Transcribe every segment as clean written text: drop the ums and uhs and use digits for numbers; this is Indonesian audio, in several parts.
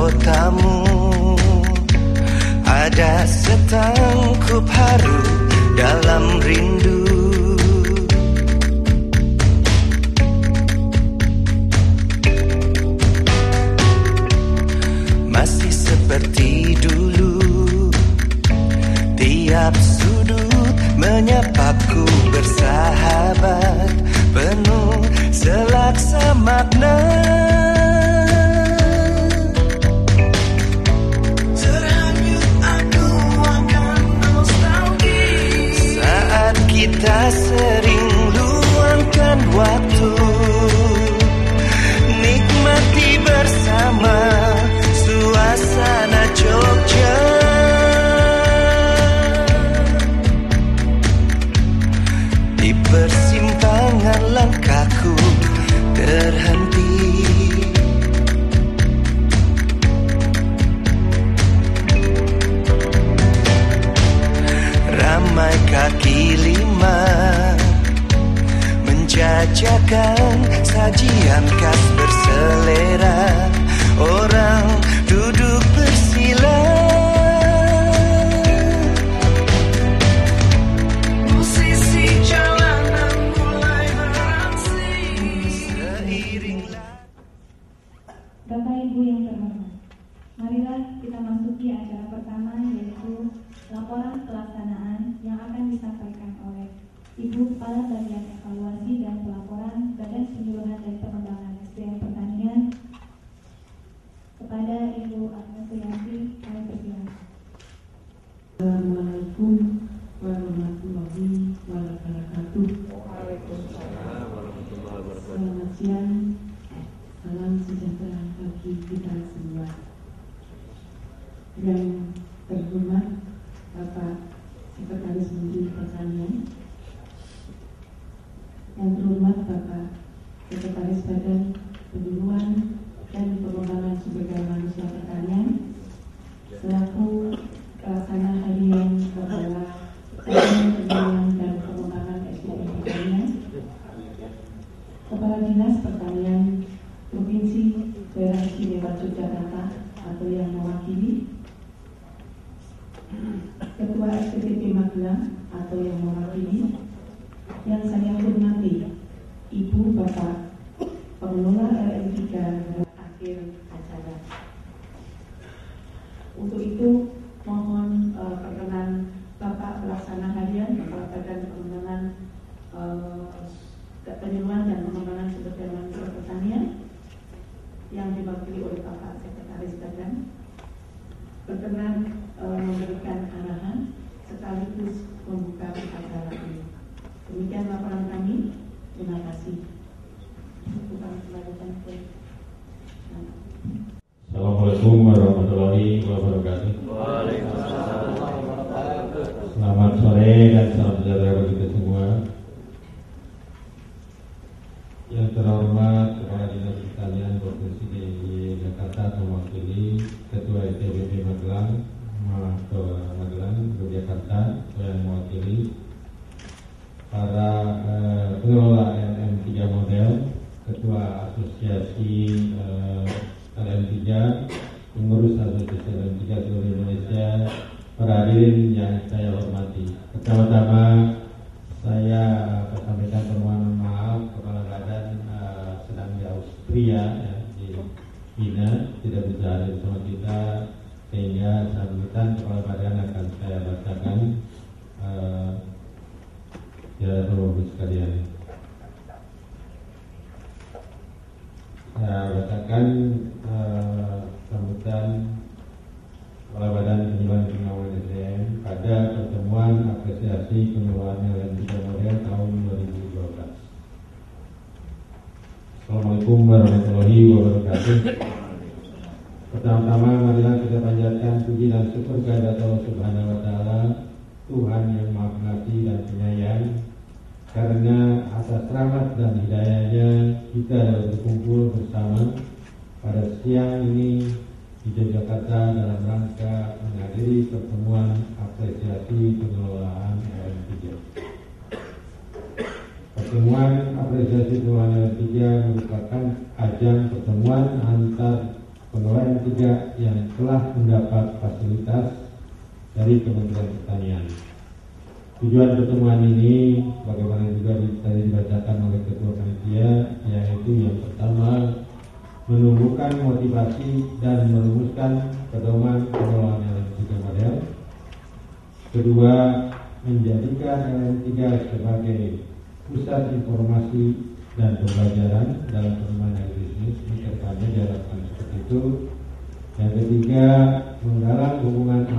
kotamu. Ada setangkup haru dalam rindu. Masih seperti dulu, tiap sudut menyapaku bersahabat, penuh selaksa makna. Kita sering luangkan waktu, nikmati bersama suasana Jogja. Di persimpangan langkahku terhenti, ramai kaki lima menjajakan sajian khas berselera. Orang duduk bersila, musisi jalanan mulai beraksi seiringlah. Bapak Ibu yang terhormat, marilah kita masuki acara pertama, yaitu laporan pelaksanaan yang akan disampaikan oleh Ibu Kepala Bagian Evaluasi dan Pelaporan Badan Penyuluhan dan Pengembangan SDM Pertanian kepada Ibu Agnes Rianti. Kami persilakan. Assalamualaikum warahmatullahi wabarakatuh. Selamat siang, salam sejahtera bagi kita semua. Yang terhormat Bapak Sekretaris Menteri Pertanian, yang terhormat Bapak Sekretaris Badan Penyuluhan dan Pengembangan Sumber Daya Manusia Pertanian, selaku pelaksana harian Kepala Badan Penyuluhan dan Pengembangan SDM Pertanian, Kepala Dinas Pertanian Provinsi Daerah Istimewa Yogyakarta atau yang mewakili, Ketua SPTP Magelang atau yang mewakili, yang saya hormati Ibu Bapak Pengelola LM3 akhir acara. Untuk itu mohon perkenan Bapak Pelaksana Harian Kepala Badan Pengembangan Penyuluhan dan Pengembangan Sumber Daya Manusia Pertanian yang diwakili oleh Bapak Sekretaris Badan berkenan memberikan arahan sekaligus membuka acara ini. Demikian laporan kami. Terima kasih. Assalamualaikum warahmatullahi wabarakatuh. Selamat sore dan salam sejahtera bagi kita semua. Yang terhormat Kepala Dinas Pertanian Provinsi DKI Jakarta mewakili Ketua SPTP Magelang Yogyakarta yang mewakili para pengelola LM3 model, Ketua Asosiasi LM3, pengurus Asosiasi LM3 seluruh Indonesia, para hadirin yang saya hormati. Pertama-tama saya sampaikan permohonan maaf, Kepala Badan sedang di Austria, ya, di Wina, tidak bisa hadir bersama kita, sehingga sambutan Kepala Badan akan saya bacakan. Ya, Bapak-Ibu sekalian, saya bacakan sambutan Kepala Badan Penyuluhan dan Pengembangan SDM pada pertemuan apresiasi pengelolaan LM3 model tahun 2012. Assalamualaikum warahmatullahi wabarakatuh. Pertama-tama marilah kita panjatkan puji dan syukur kehadirat Allah Subhanahu wa Ta'ala, Tuhan yang Maha Pengasih dan Penyayang, karena atas rahmat dan hidayahnya kita dapat berkumpul bersama pada siang ini di Yogyakarta dalam rangka menghadiri pertemuan apresiasi pengelolaan LM3. Pertemuan apresiasi pengelolaan LM3 merupakan ajang pertemuan antar pengelola M3 yang telah mendapat fasilitas dari Kementerian Pertanian. Tujuan pertemuan ini, bagaimana juga tadi dibacakan oleh Ketua Panitia, yaitu yang pertama, menumbuhkan motivasi dan merumuskan pedoman pengelolaan LM3 model. Kedua, menjadikan LM3 sebagai pusat informasi dan pembelajaran dalam pengembangan bisnis. Ini kedepannya diharapkan seperti itu. Yang ketiga, menggalang hubungan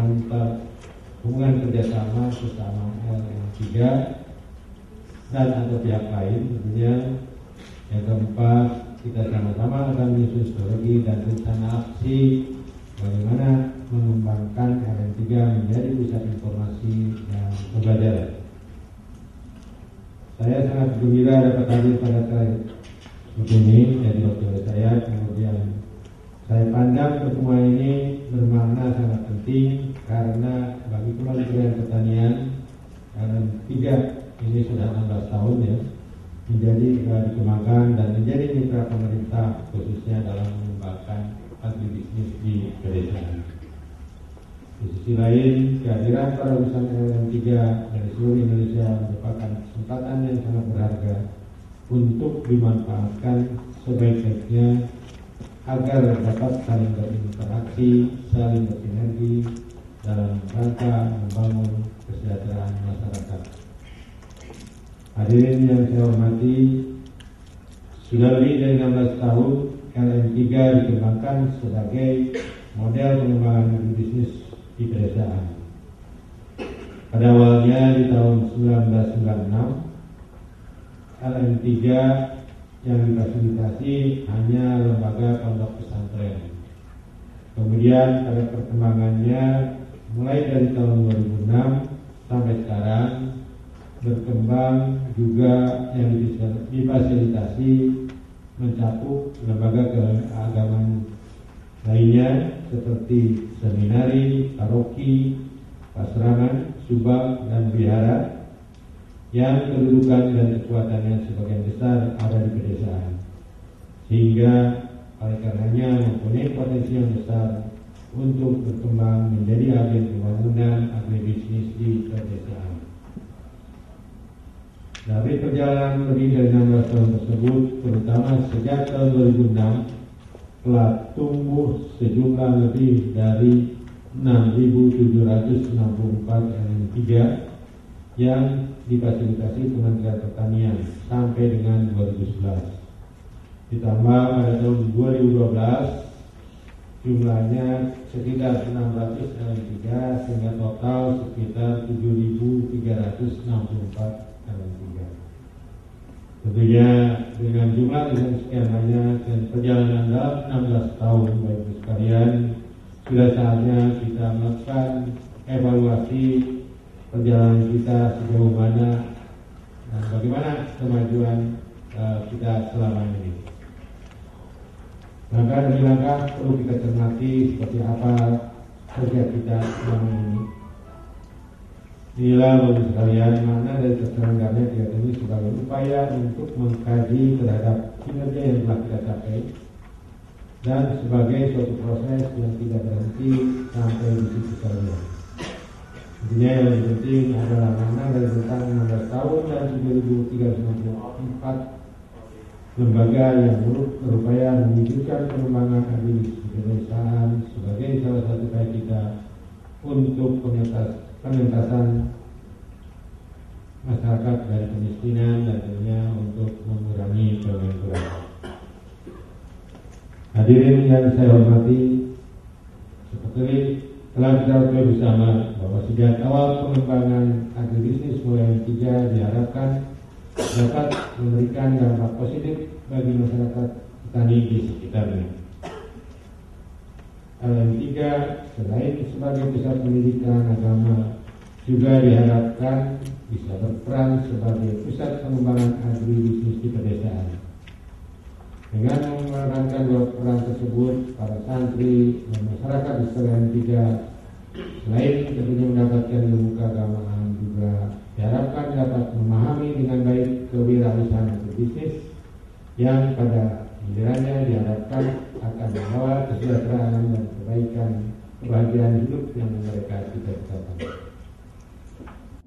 kerjasama sesama LM3 dan atau pihak lain tentunya. Yang keempat, kita sama-sama akan menyusun strategi dan rencana aksi bagaimana mengembangkan LM3 menjadi pusat informasi dan pembelajaran. Saya sangat gembira dapat hadir pada kali ini, jadi waktu saya. Kemudian saya pandang pertemuan ini bermakna sangat penting karena bagi Kementerian Pertanian LM3 ini sudah 16 tahun ya menjadi dikembangkan dan menjadi mitra pemerintah khususnya dalam mengembangkan agribisnis di pedesaan. Di sisi lain, kehadiran para usaha LM3 dari seluruh Indonesia merupakan kesempatan yang sangat berharga untuk dimanfaatkan sebaik-baiknya agar dapat saling berinteraksi, saling bersinergi dalam rangka membangun kesejahteraan masyarakat. Hadirin yang saya hormati, sudah lebih dari 16 tahun LM3 dikembangkan sebagai model pengembangan agribisnis di pedesaan. Pada awalnya di tahun 1996, LM3 yang difasilitasi hanya lembaga pondok pesantren. Kemudian pada perkembangannya mulai dari tahun 2006 sampai sekarang berkembang juga yang difasilitasi mencakup lembaga keagamaan lainnya seperti seminari, paroki, pasrangan, subak, dan wihara yang kedudukan dan kekuatannya sebagian besar ada di pedesaan, sehingga oleh karenanya mempunyai potensi yang besar untuk berkembang menjadi agen pembangunan agribisnis di pedesaan. Dari perjalanan lebih dari 16 tahun tersebut, terutama sejak tahun 2006, telah tumbuh sejumlah lebih dari 6.764 LM3 yang difasilitasi Kementerian Pertanian sampai dengan 2011. Ditambah pada tahun 2012 jumlahnya sekitar 600 LM3 sehingga total sekitar 7.364 LM3. Tentunya dengan jumlah yang sekian banyak dan perjalanan dalam 16 tahun Bapak Ibu sekalian, sudah saatnya kita melakukan evaluasi perjalanan kita sejauh mana dan bagaimana kemajuan kita selama ini. Langkah demi langkah perlu kita cermati seperti apa kerja kita selama ini. Inilah Bapak sekalian makna dari terselenggaranya kegiatan ini sebagai upaya untuk mengkaji terhadap kinerja yang telah kita capai dan sebagai suatu proses yang tidak berhenti sampai di situ saja. Intinya yang lebih penting adalah makna dari tentang 16 tahun dan 7.394 lembaga yang berupaya mewujudkan pengembangan agribisnis di pedesaan sebagai salah satu upaya kita untuk pengentasan masyarakat dari kemiskinan dan tentunya untuk mengurangi pengangguran. Hadirin yang saya hormati, seperti telah kita ketahui bersama bahwa sejak awal pengembangan agribisnis mulai 3 diharapkan dapat memberikan dampak positif bagi masyarakat petani di sekitarnya. LM3 selain sebagai pusat pendidikan agama juga diharapkan bisa berperan sebagai pusat pengembangan agribisnis di pedesaan. Dengan memerankan dua peran tersebut, para santri dan masyarakat di LM3 selain tentunya mendapatkan ilmu keagamaan juga diharapkan dapat memahami dengan baik kewirausahaan agribisnis yang pada Kiranya diharapkan akan membawa kesejahteraan dan kebaikan, kebahagiaan hidup yang mereka cita-citakan.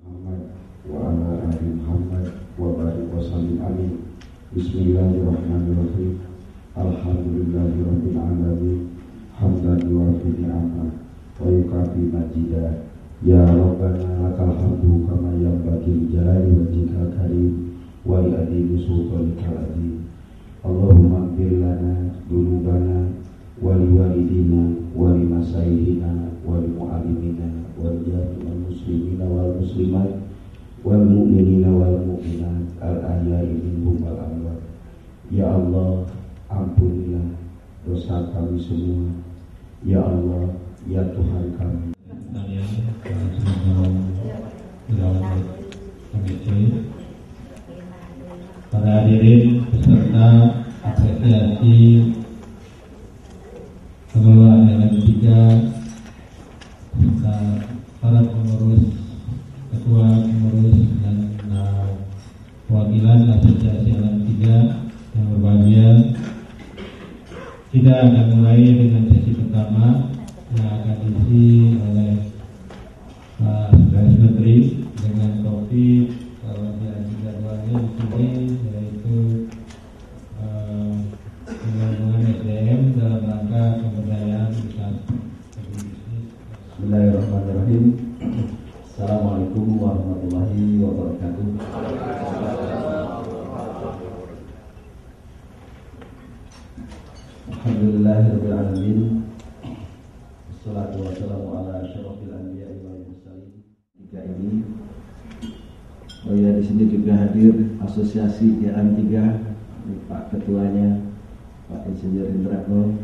Muhammad wa ala ali Muhammad wa barik wa sallim alaihi. Bismillahirrahmanirrahim. Alhamdulillahirabbil alamin. Hamdan yuwafi ni'amah wa yukafi majidah. Ya Rabbana lakal hamdu kama yanbaghi li jalali wajhikal karim wa li adimi sultanikal azim. Allahumma ighfir lana dzunubana wa li walidina wa li masaihina wa li muallimina wal jami'il muslimina wal muslimat wal mu'minina wal mu'minat al ahya'i minhum wal amwat. Ya Allah, ampunilah dosa kami semua. Ya Allah, ya Tuhan kami. Para hadirin peserta apresiasi pengelolaan LM3 serta para pengurus, ketua pengurus dan perwakilan asosiasi LM3 yang berbahagia. Kita akan mulai dengan sesi pertama yang akan diisi oleh Pak Garis Menteri dengan topik kalau jadwalnya di sini yaitu pengembangan SDM dalam rangka pemberdayaan usaha bisnis. Bismillahirrahmanirrahim. Assalamualaikum warahmatullahi wabarakatuh. Alhamdulillahirabbil alamin. Wassalatu wassalamu ala asyrofil anbiya'i wal mursalin. Tiga ini. Oh ya, di sini juga hadir asosiasi LM3, Pak Ketuanya, Pak Insinyur Indrakno,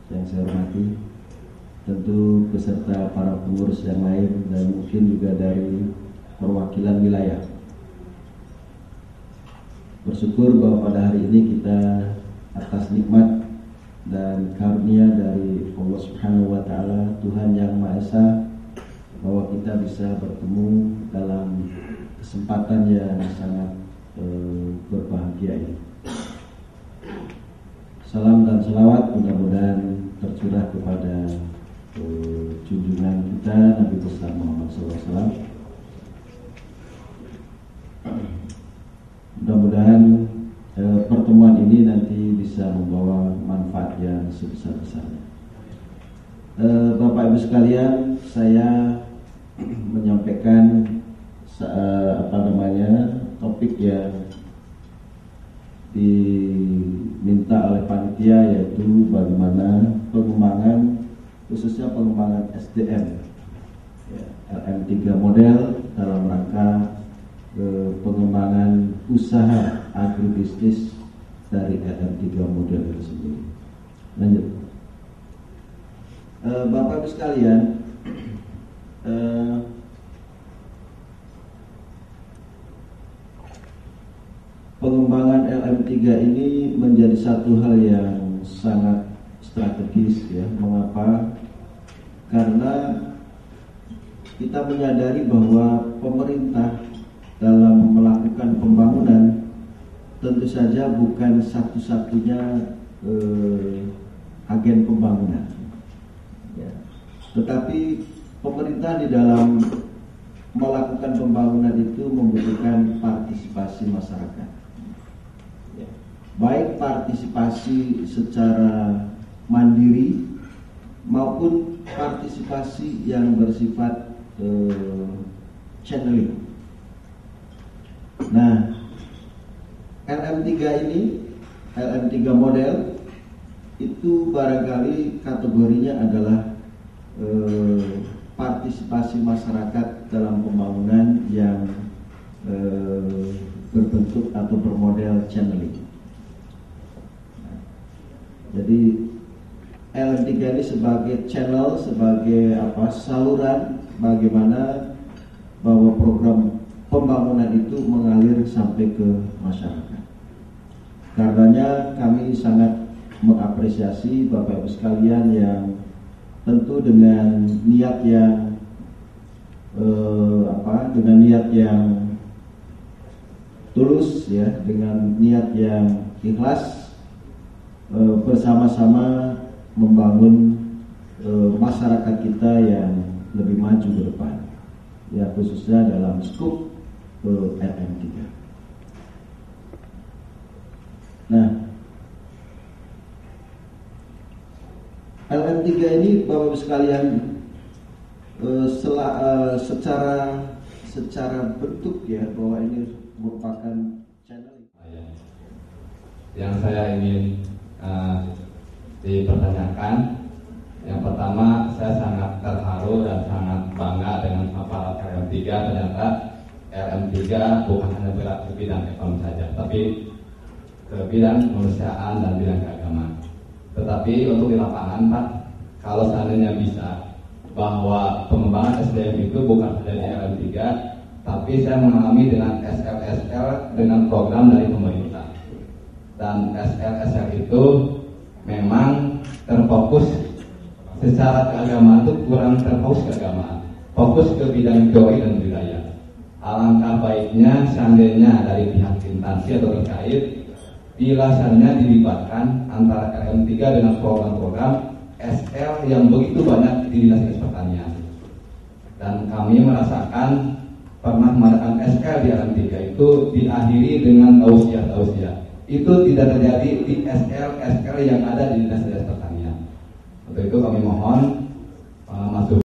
yang saya hormati, tentu beserta para pengurus yang lain dan mungkin juga dari perwakilan wilayah. Bersyukur bahwa pada hari ini kita atas nikmat dan karunia dari Allah Subhanahu wa Ta'ala, Tuhan yang Maha Esa, bahwa kita bisa bertemu dalam kesempatan yang sangat berbahagia ini. Salam dan selawat mudah-mudahan tercurah kepada junjungan kita Nabi besar Muhammad SAW. Mudah-mudahan pertemuan ini nanti bisa membawa manfaat yang sebesar-besarnya. Bapak Ibu sekalian, saya menyampaikan topik yang diminta oleh panitia, yaitu bagaimana pengembangan, khususnya pengembangan SDM LM3 model dalam rangka pengembangan usaha agribisnis dari LM3 model itu sendiri. Lanjut. Bapak Ibu sekalian, pengembangan LM3 ini menjadi satu hal yang sangat strategis ya. Mengapa? Karena kita menyadari bahwa pemerintah dalam melakukan pembangunan tentu saja bukan satu-satunya agen pembangunan ya. Tetapi pemerintah di dalam melakukan pembangunan itu membutuhkan partisipasi masyarakat ya. Baik partisipasi secara mandiri maupun partisipasi yang bersifat channeling. Nah, LM3 ini, LM3 model itu barangkali kategorinya adalah partisipasi masyarakat dalam pembangunan yang berbentuk atau bermodel channeling. Nah, jadi LM3 ini sebagai channel, sebagai saluran bagaimana bahwa program pembangunan itu mengalir sampai ke masyarakat. Karenanya kami sangat mengapresiasi Bapak Ibu sekalian yang tentu dengan niat yang dengan niat yang tulus ya, dengan niat yang ikhlas bersama-sama membangun masyarakat kita yang lebih maju ke depan, ya khususnya dalam skup LM3. Nah, LM3 ini Bapak-Ibu sekalian secara bentuk ya bahwa ini merupakan channel yang saya ingin dipertanyakan. Yang pertama, saya sangat terharu dan sangat bangga dengan aparat LM3. Ternyata LM3 bukan hanya bergerak di bidang ekonomi saja, tapi ke bidang kemanusiaan dan bidang keagamaan. Tetapi untuk di lapangan, Pak, kalau seandainya bisa bahwa pengembangan SDM itu bukan saja di LM3, tapi saya mengalami dengan SL dengan program dari pemerintah. Dan SL itu memang terfokus secara keagamaan, itu kurang terfokus keagamaan, fokus ke bidang doi dan budaya. Alangkah baiknya seandainya dari pihak instansi atau terkait bila seandainya dilibatkan antara LM3 dengan program-program SL yang begitu banyak di Dinas Pertanian. Dan kami merasakan pernah mengadakan SL di LM3 itu diakhiri dengan tausiah. Itu tidak terjadi di SL yang ada di Dinas Pertanian. Untuk itu kami mohon masuk